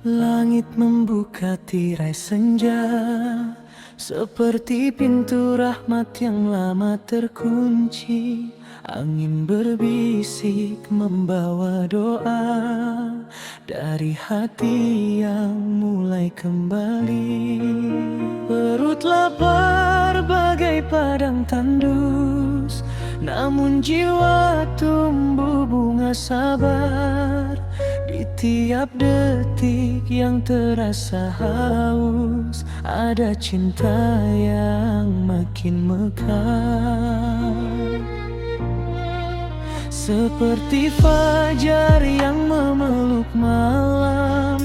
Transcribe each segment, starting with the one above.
Langit membuka tirai senja, seperti pintu rahmat yang lama terkunci. Angin berbisik membawa doa dari hati yang mulai kembali. Perut lapar bagai padang tandus, namun jiwa tumbuh bunga sabar. Di tiap detik yang terasa haus, ada cinta yang makin mekar. Seperti fajar yang memeluk malam,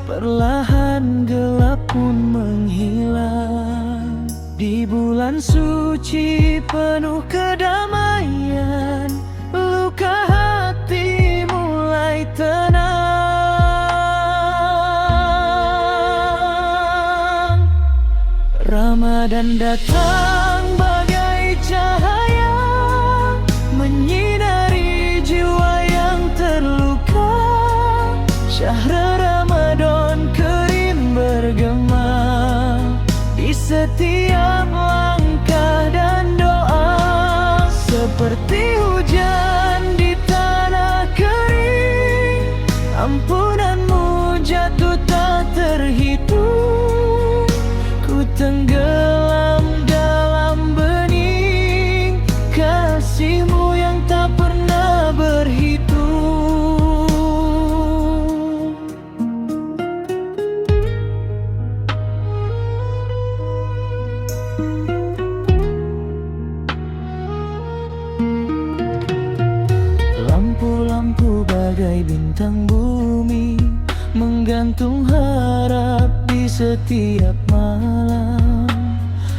perlahan gelap pun menghilang. Di bulan suci penuh kedamaian, luka hati mulai tenang. Ramadan datang bagai cahaya, menyinari jiwa yang terluka. Syahrul Ramadan karim bergema di setiap langkah dan doa. Seperti hujan di tanah kering, ampunanmu jatuh tak terhitung. Ku tenggelam dalam bening kasihmu yang tak pernah berhitung. Lampu-lampu bagai bintang bumi, menggantung harap di setiap malam.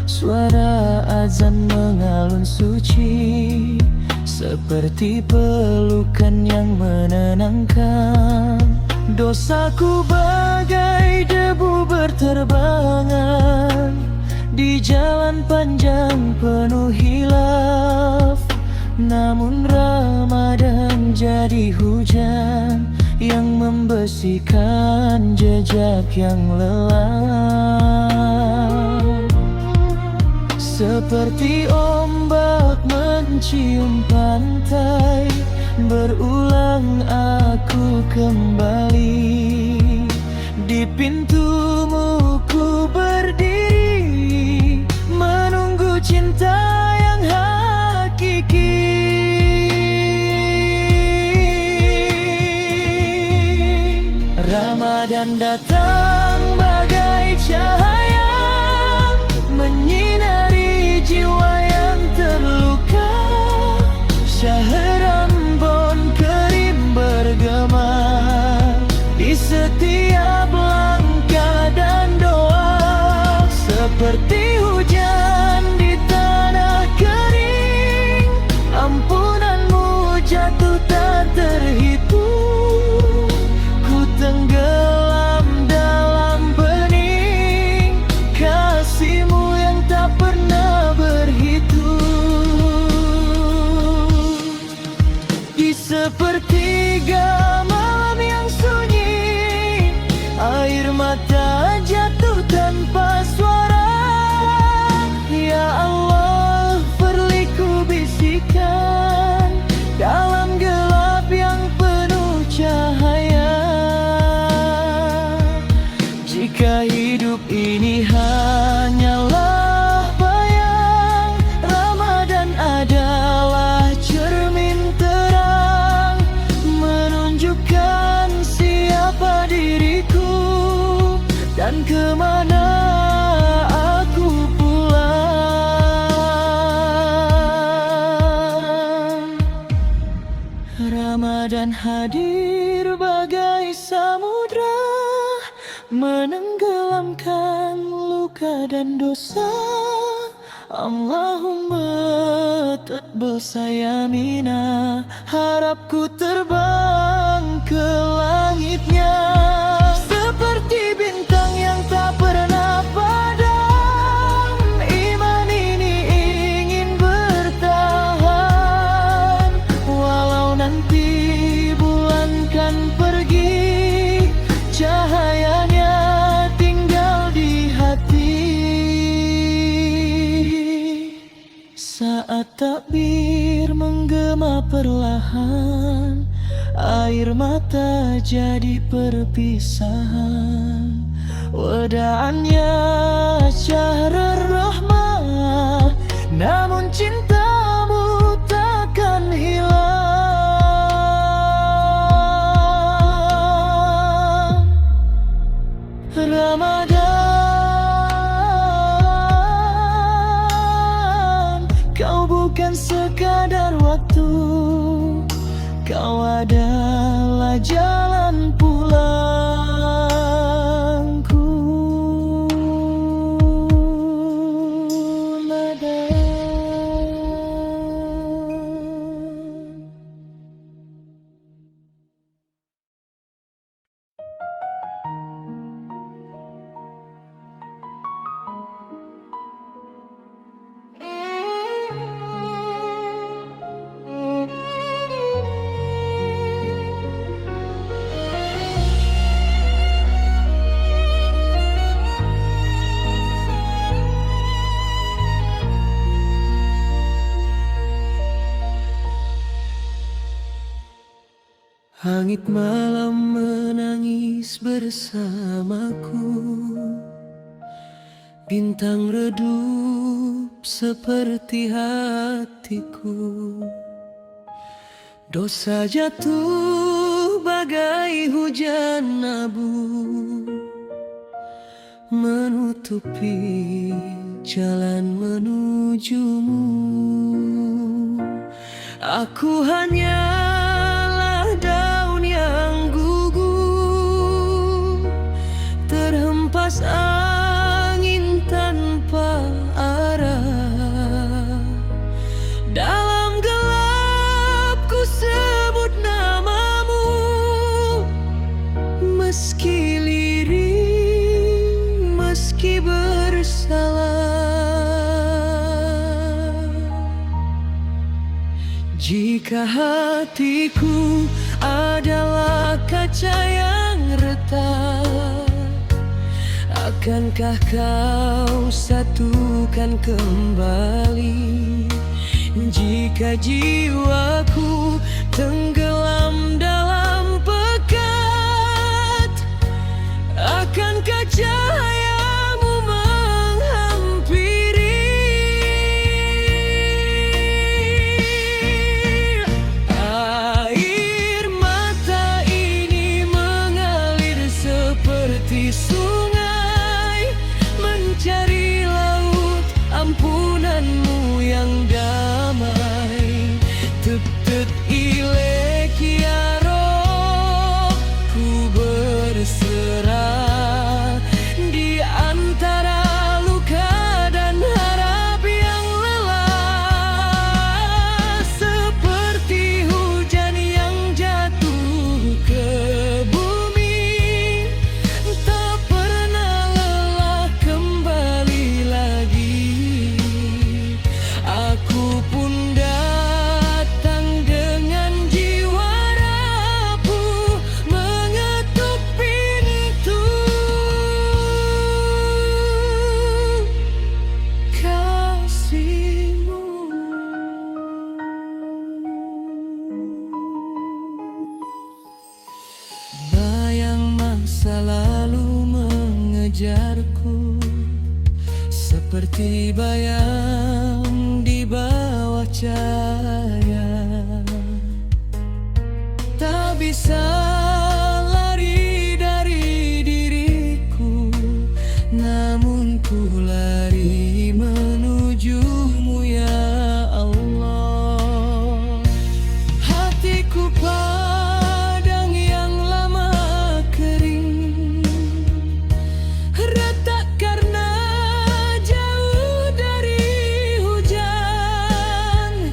Suara azan mengalun suci, seperti pelukan yang menenangkan. Dosaku bagai debu berterbangan di jalan panjang penuh hilaf. Namun Ramadan jadi hujan yang membersihkan jejak yang lelah. Seperti ombak mencium pantai, berulang aku kembali. Di pintumu ku berdiri, menunggu cinta yang hakiki. Ramadan datang bagai cahaya, menyinari jiwa yang terluka. Syahrul Ramadan karim bergema di setiap langkah dan doa. Seperti hujan di tanah kering, ampunanmu jatuh tak terhitung. Ku tenggelam dalam bening kasihmu yang tak pernah berhitung. Di sepertiga malam yang sunyi, air mata jatuh tanpa suara. Ya Allah, perliku bisikan dalam gelap yang penuh cahaya. Jika hidup ini hanyalah bayang, Ramadan adalah cermin terang, menunjukkan siapa diriku dan kemana aku pulang. Ramadan hadir bagai samudra, menenggelamkan luka dan dosa. Allahumma bersayamina, harapku terbang ke langitnya, seperti bintang yang tak pernah padam. Iman ini ingin bertahan, walau nanti bulan kan pergi, cahayanya tinggal di hati. Saat takbir menggema perlahan, air mata jadi perpisahan. Wadaannya syahrul rahmah, namun cintamu takkan hilang. Ramadan, kau bukan sekadar waktu, kau adalah jalan pulangku. Langit malam menangis bersamaku, bintang redup seperti hatiku. Dosa jatuh bagai hujan abu, menutupi jalan menujumu. Aku hanyalah daun yang gugur, terhempas angin tanpa arah. Dalam gelap ku sebut namamu, meski lirih, meski bersalah. Jika hatiku adalah kaca yang retak, akankah kau satukan kembali? Jika jiwaku tenggelam dalam pekat, akankah cahayamu menghampiri? Air mata ini mengalir seperti sungai, mencari laut ampunanmu yang damai. Tet-tet ilek ya Rob, ku berserah di antara luka dan harap yang lelah, seperti hujan yang jatuh ke bumi, tak pernah lelah kembali lagi. Aku pun datang dengan jiwa rapuh, mengetuk pintu kasihmu. Bayang masa lalu mengejarku, seperti bayang di bawah cahaya. Tak bisa lari dari diriku, namun ku lari menujumu ya Allah. Hatiku padang yang lama kering, retak karena jauh dari hujan.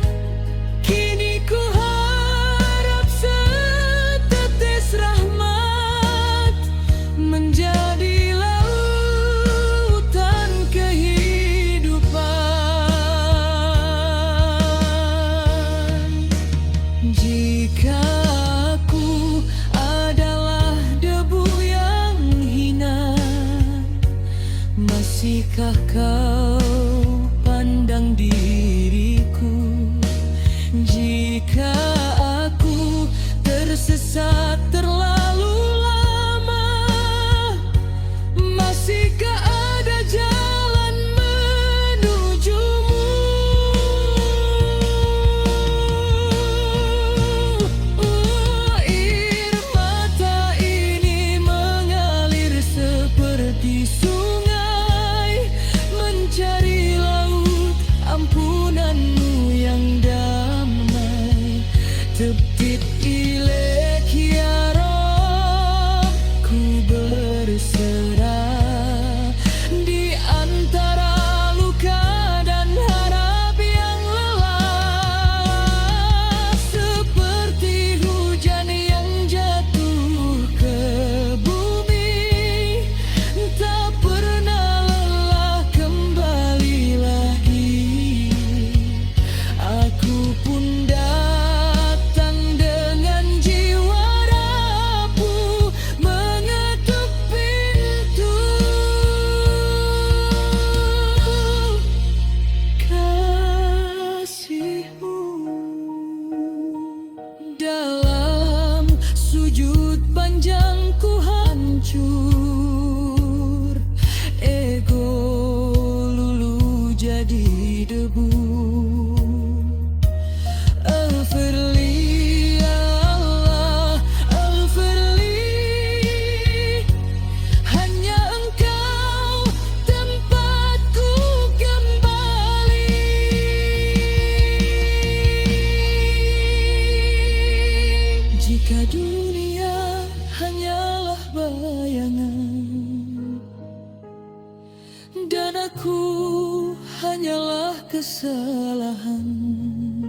Tuhan,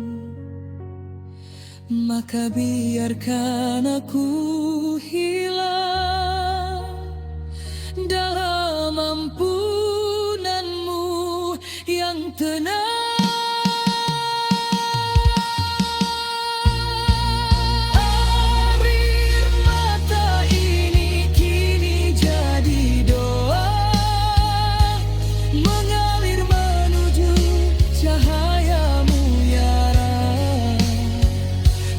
maka biarkan aku hilang dalam ampunan-Mu yang tenang.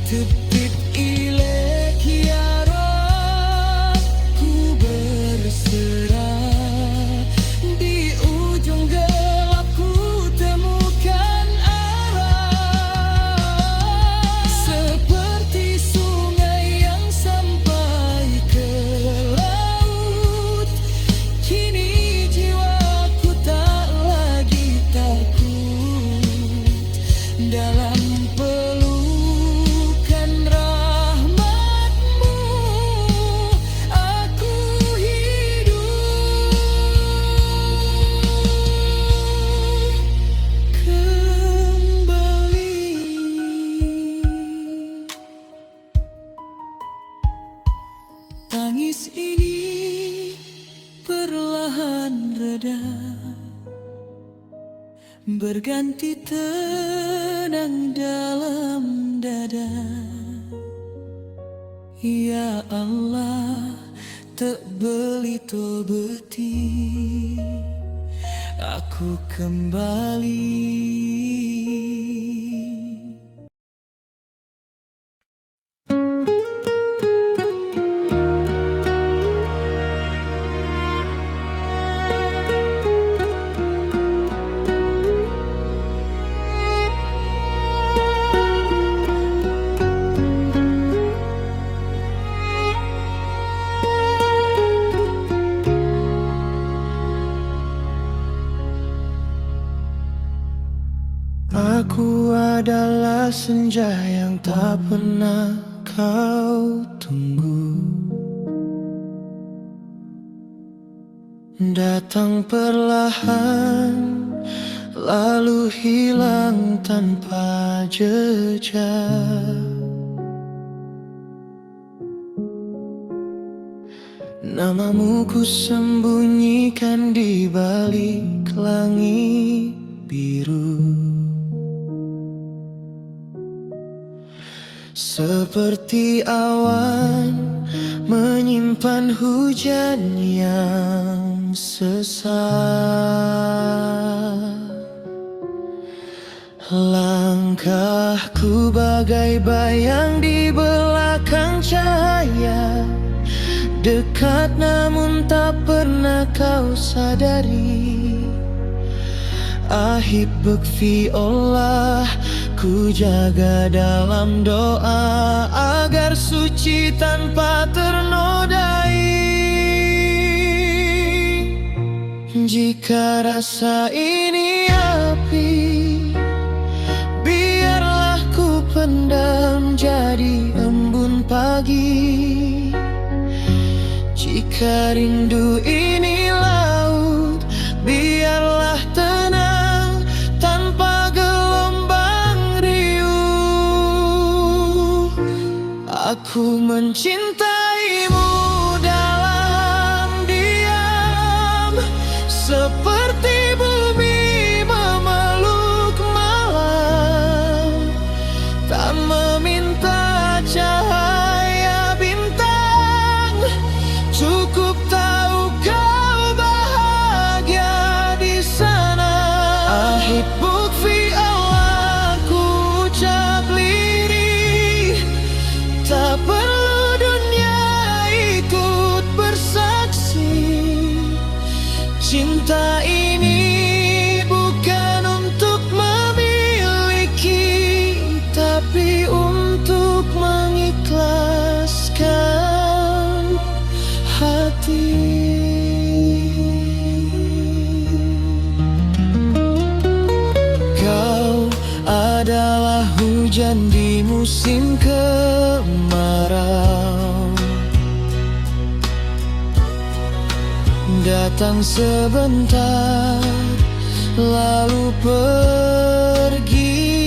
Tepit ilek ya Rab, ku berserah. Di ujung gelap ku temukan arah, seperti sungai yang sampai ke laut. Kini jiwaku tak lagi takut dalam tangis ini perlahan reda, berganti tenang dalam dada. Ya Allah, tak beli to beti, aku kembali. Aku adalah senja yang tak pernah kau tunggu, datang perlahan lalu hilang tanpa jejak. Namamu ku sembunyikan di balik langit biru, seperti awan menyimpan hujan yang sesak. Langkahku bagai bayang di belakang cahaya, dekat namun tak pernah kau sadari. Ahibbuk fi Allah, ku jaga dalam doa agar suci tanpa ternodai. Jika rasa ini api, biarlah ku pendam jadi embun pagi. Jika rindu ini laut, biarlah tenang tanpa gelombang riuh. Aku mencintaimu dalam diam, seperti bumi memeluk malam, tak meminta cahaya bintang. Cukup tahu kau bahagia di sana. Ahibbuk fi Allah, ku ucap lirih, tak perlu dunia ikut bersaksi. Cinta ini bukan untuk memiliki, tapi untuk mengikhlaskan hati. Kau adalah hujan di musim kemarau, datang sebentar lalu pergi.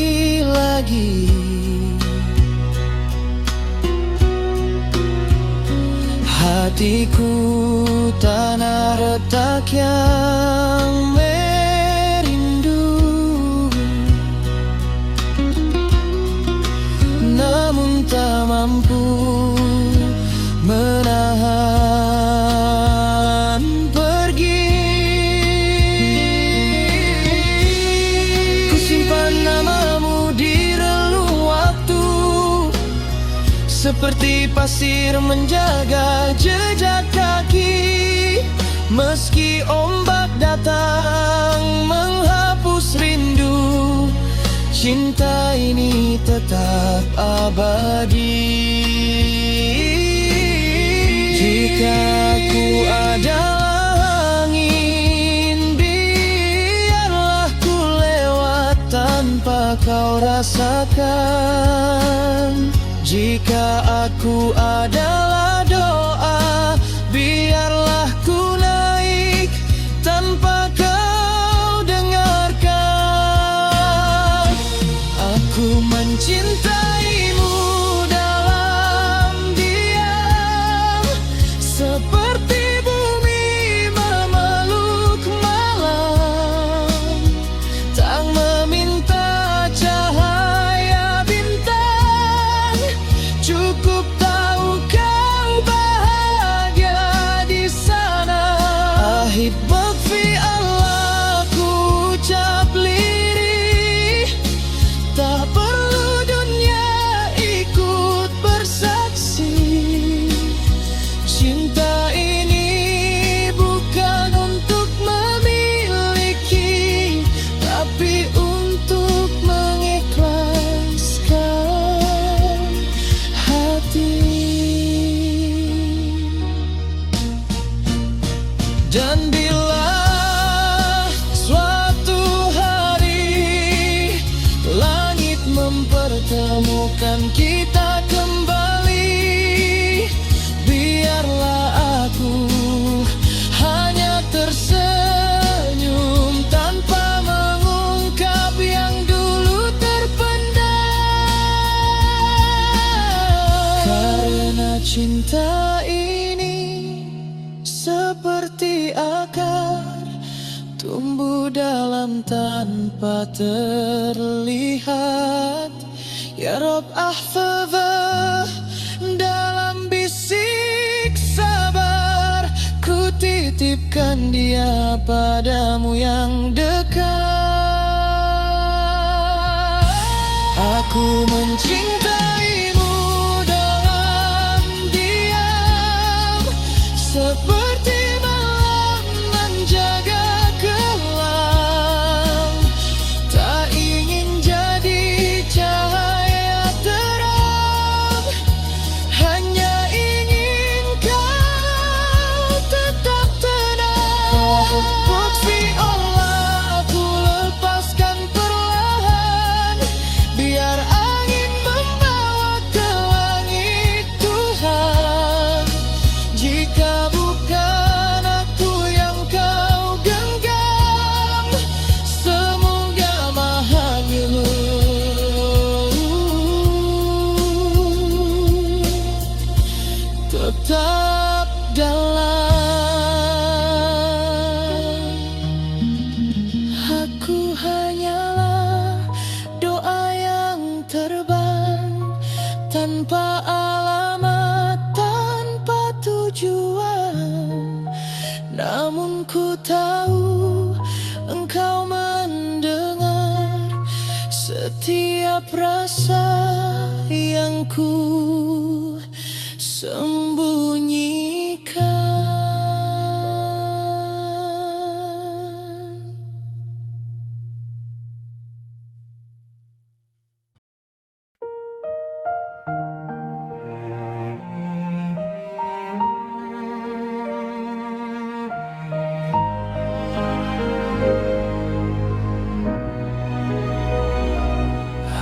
hatiku tanah retak yang merindu, namun tak mampu menahan pergi. Ku simpan namamu di relung waktu, seperti pasir menjaga jejak kaki. Meski ombak datang menghapus rindu, cinta ini tetap abadi. Jika aku adalah angin, biarlah ku lewat tanpa kau rasakan. Jika aku adalah doa, biarlah ku naik tanpa kau dengarkan. Aku mencintaimu dalam diam, seperti bumi memeluk malam, tak meminta cahaya bintang. Cukup tahu kau bahagia di sana. Ahid bakfi Allah ku ucap lirih, tak perlu dunia ikut bersaksi. Cinta ini bukan untuk memiliki, tapi untuk mengikhlaskan hati. Dan bila suatu hari langit mempertemukan kita kembali, biarlah aku hanya tersenyum tanpa mengungkap yang dulu terpendam. Karena cinta ini seperti akar, tumbuh dalam tanpa terlihat. Ya Rob ahfazah dalam bisik sabar, ku titipkan dia padamu yang dekat. Aku mencintaimu dalam diam, seperti malam menjaga kelam. Tak ingin jadi cahaya terang, hanya ingin kau tetap tenang. Bukti Allah aku lepaskan perlahan, biar angin membawa ke langit Tuhan. Jika bukan aku yang kau genggam, semoga Mahayu tetap dalam. Aku hanyalah doa yang terbang, tanpa alamat, tanpa tujuan. Namun ku tahu engkau mendengar setiap rasa yang ku sembunyikan.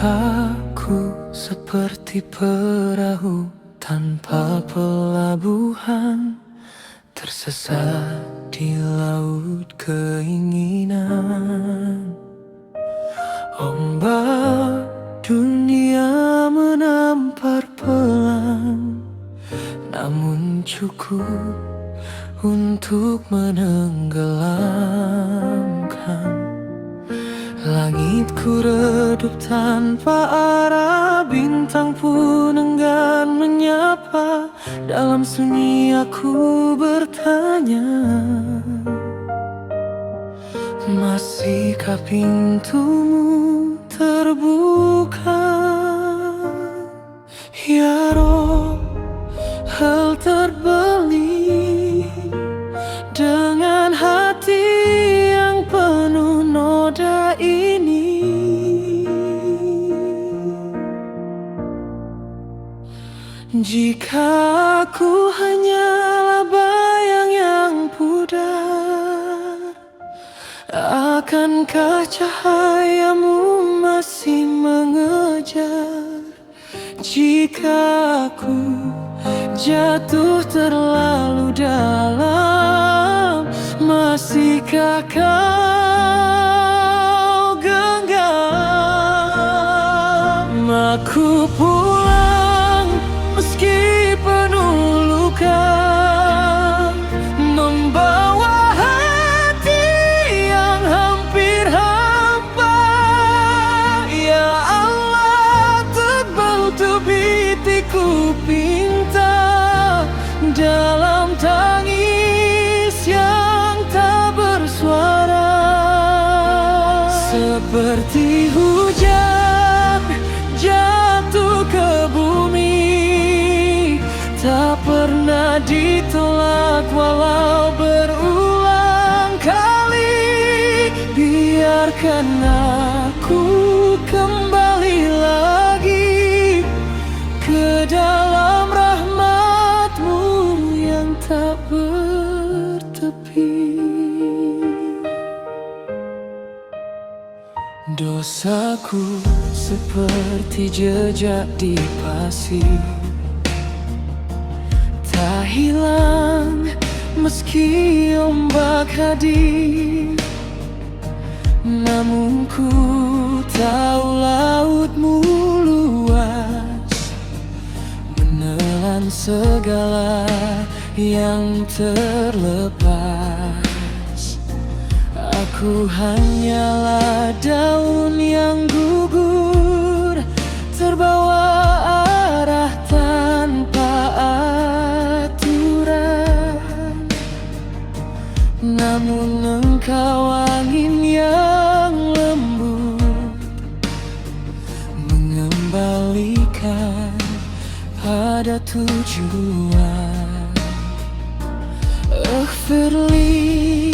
Aku seperti perahu tanpa pelabuhan, tersesat di laut keinginan. Ombak dunia menampar pelan, namun cukup untuk menenggelamkan. Langitku redup tanpa arah, bintang pun enggan menyapa. Dalam sunyi aku bertanya, masihkah pintumu terbuka? Ya Rob, hal terbeli dengan hati yang penuh noda ini. Jika aku hanyalah bayang yang pudar, akankah cahayamu masih mengejar? Jika aku jatuh terlalu dalam, masihkah kau genggam? Aku pulang meski penuh luka, membawa hati yang hampir hampa. Ya Allah, tebal tebitiku pinta dalam tangis yang tak bersuara. Seperti hujan jatuh ke bumi, tak pernah ditolak walau berulang kali. Biarkan aku kembali lagi ke dalam rahmat-Mu yang tak bertepi. Dosaku seperti jejak di pasir, tak hilang meski ombak hadir. Namun ku tahu laut-Mu luas, menelan segala yang terlepas. Aku hanyalah daun yang gugur, terbawa arah tanpa aturan. Namun Engkau angin yang lembut, mengembalikan pada tujuan. Ighfirli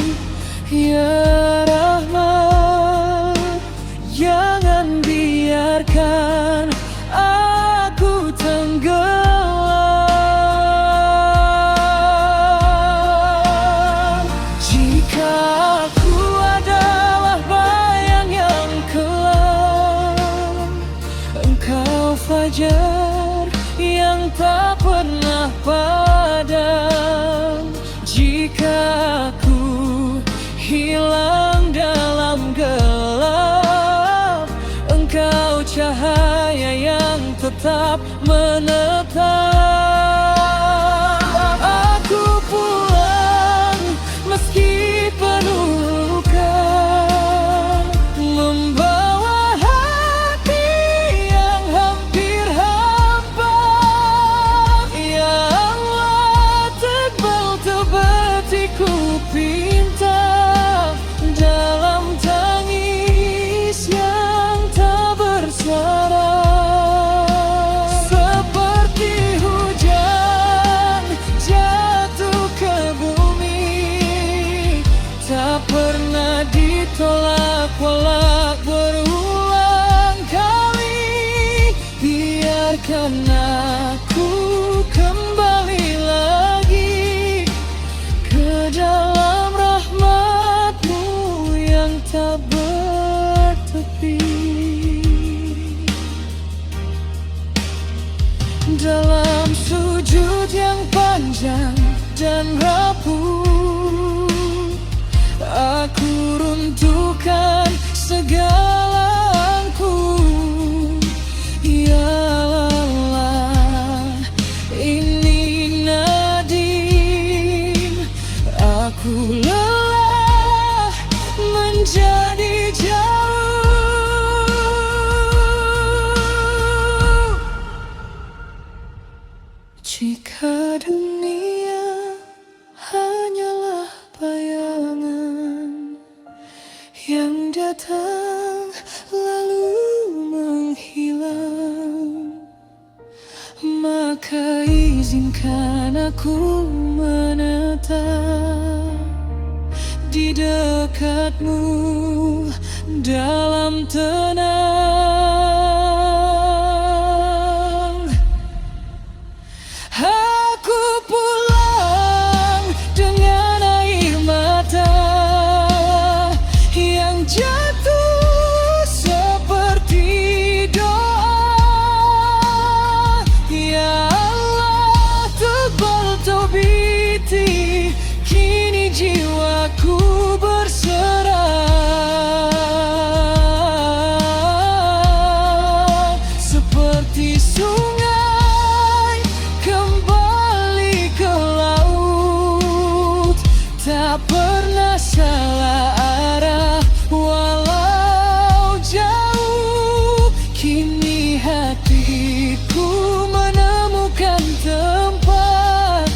ya Rahman, jangan biarkan aku tenggelam. Jika aku adalah bayang yang kelam, Engkau fajar yang tak pernah padam. Jika aku hilang dalam gelap, Engkau cahaya yang tetap menetap. Aku pulang meski penuh luka, membawa hati yang hampir hampa. Ya Allah, tebal tebatiku pinta dalam tangis yang tak bersuara. Seperti hujan jatuh ke bumi, tak pernah ditolak walau berulang kali. Biarkan aku kembali lagi ke dalam rahmat-Mu yang tak bertepi. Dalam sujud yang panjang dan rapuh, aku runtuhkan segalaku. Ya Allah, ini nadi maka izinkan aku menetap di dekatmu dalam tenang. Aku pulang dengan air mata yang jatuh seperti doa. Ya Allah, tebal tobiti, kini jiwaku berserah. Seperti sungai kembali ke laut, tak pernah salah arah walau jauh. Kini hatiku menemukan tempat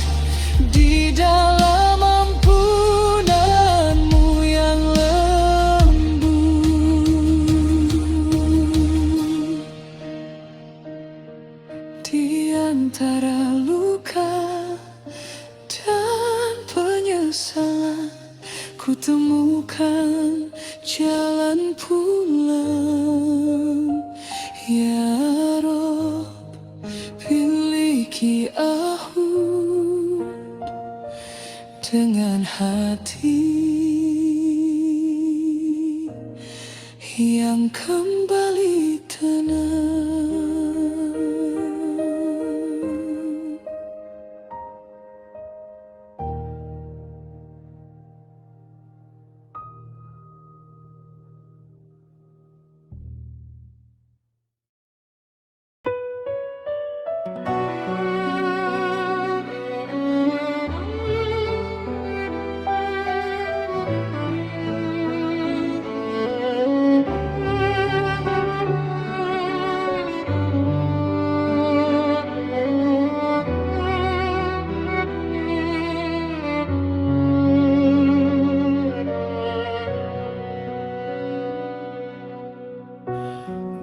di dalam ampunanmu yang lembut. Di antara luka dan penyesalan, ku temukan jalan pulang. Ya Rob, miliki aku dengan hati yang kembali tenang.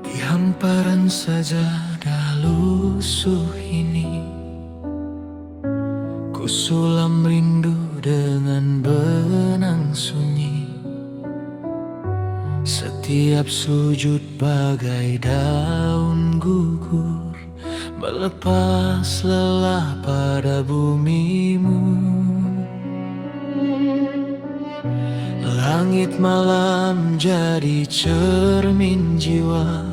Di hamparan sajadah lusuh ini, ku sulam rindu dengan benang sunyi. Setiap sujud bagai daun gugur, melepas lelah pada bumimu. Langit malam jadi cermin jiwa,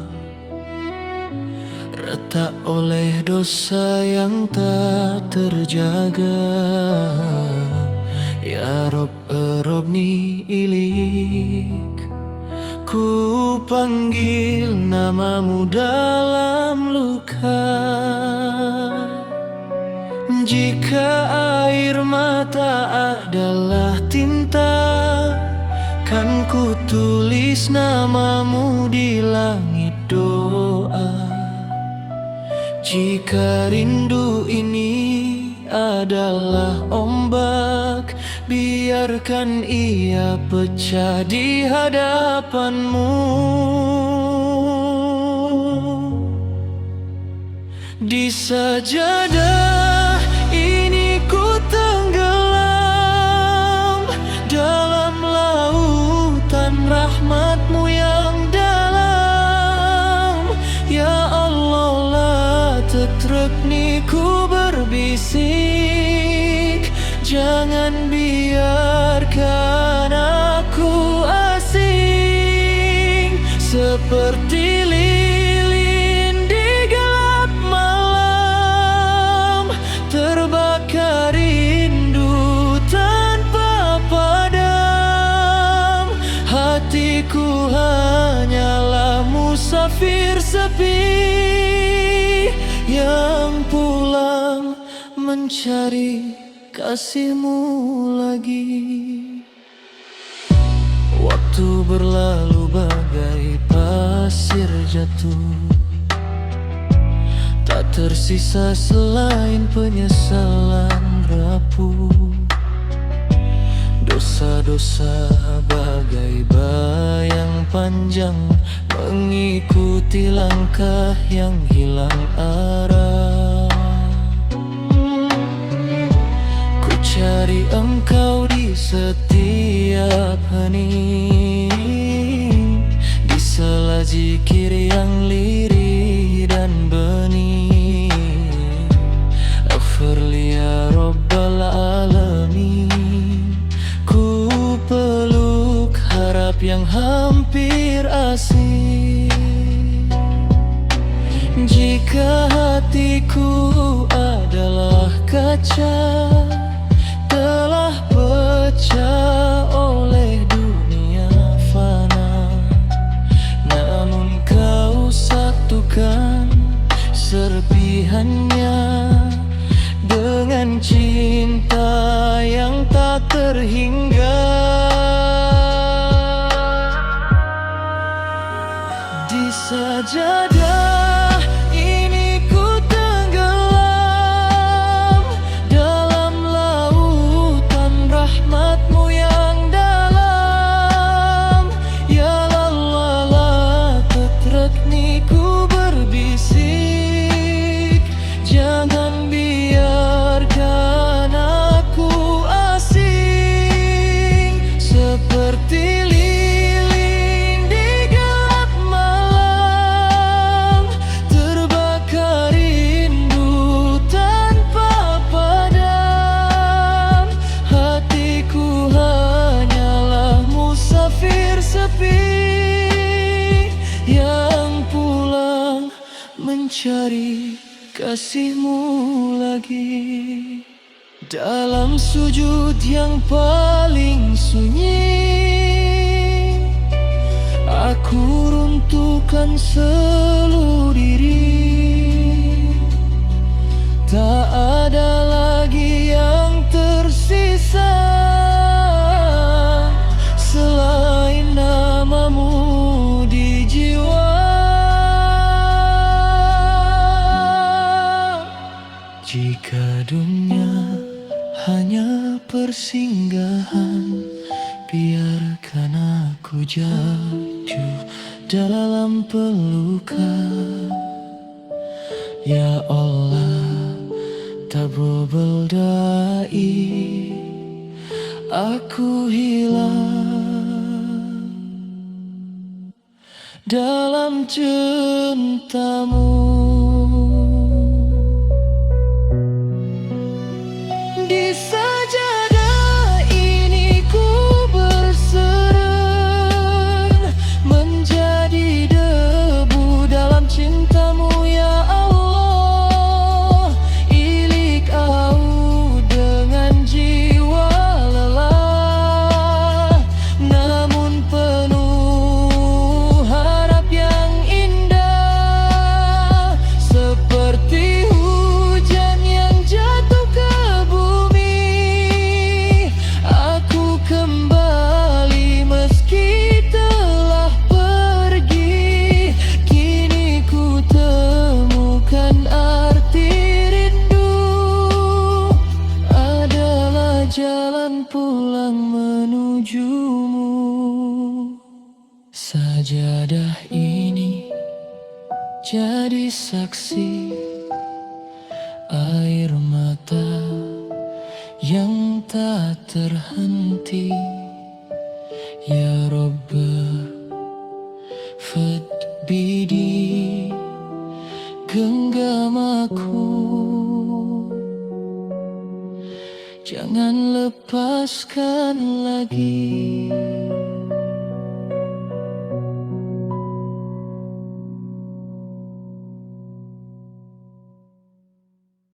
retak oleh dosa yang tak terjaga. Ya Rob, Robni ilik, ku panggil namamu dalam luka. Jika air mata adalah tinta, kan ku tulis namamu di langit doa. Jika rindu ini adalah ombak, biarkan ia pecah di hadapanmu. Di sajadah ini ku tenggelam dalam lautan rahmatmu yang dalam. Ya Allah, la tetrekni ku berbisik, jangan biarkan aku asing. Seperti lilin di gelap malam, terbakar rindu tanpa padam. Hatiku hanyalah musafir sepi yang pulang mencari kasihmu lagi. Waktu berlalu bagai pasir jatuh, tak tersisa selain penyesalan rapuh. Dosa-dosa bagai bayang panjang, mengikuti langkah yang hilang arah. setiap hening, di sela zikir yang lirih dan bening. Aghfirli ya Rabbal Alamin. Ku peluk harap yang hampir asing. Jika hatiku adalah kaca, telah pecah oleh dunia fana, namun kau satukan serpihannya dengan cinta yang tak terhingga. Di sajadah ini ku tenggelam dalam lautan rahmat-Mu yang dalam. Ya Allah, la tatrakni, ku berbisik, jangan biarkan aku asing seperti lilin di gelap malam, terbakar rindu tanpa padam. Hatiku hanyalah musafir sepi yang pulang mencari kasih-Mu lagi. Dalam sujud yang paling sunyi, aku runtuhkan seluruh diri. Tak ada lagi yang tersisa selain nama-Mu di jiwa. Jika dunia hanya persinggahan, biarkan aku jatuh dalam pelukan. Ya Allah, tabubal da'i, aku hilang dalam cinta-Mu. Di sajadah ini ku berserah, menjadi debu dalam cinta-Mu ya Allah. Ilik aku dengan jiwa lelah, namun penuh harap yang indah. Seperti hujan yang jatuh ke bumi, aku kembali meski telah pergi. Kini ku temukan arti rindu adalah jalan pulang menuju-Mu. Sajadah ini jadi saksi air mata yang tak terhenti. Ya Rabbi fadbidi, genggam aku, jangan lepaskan lagi.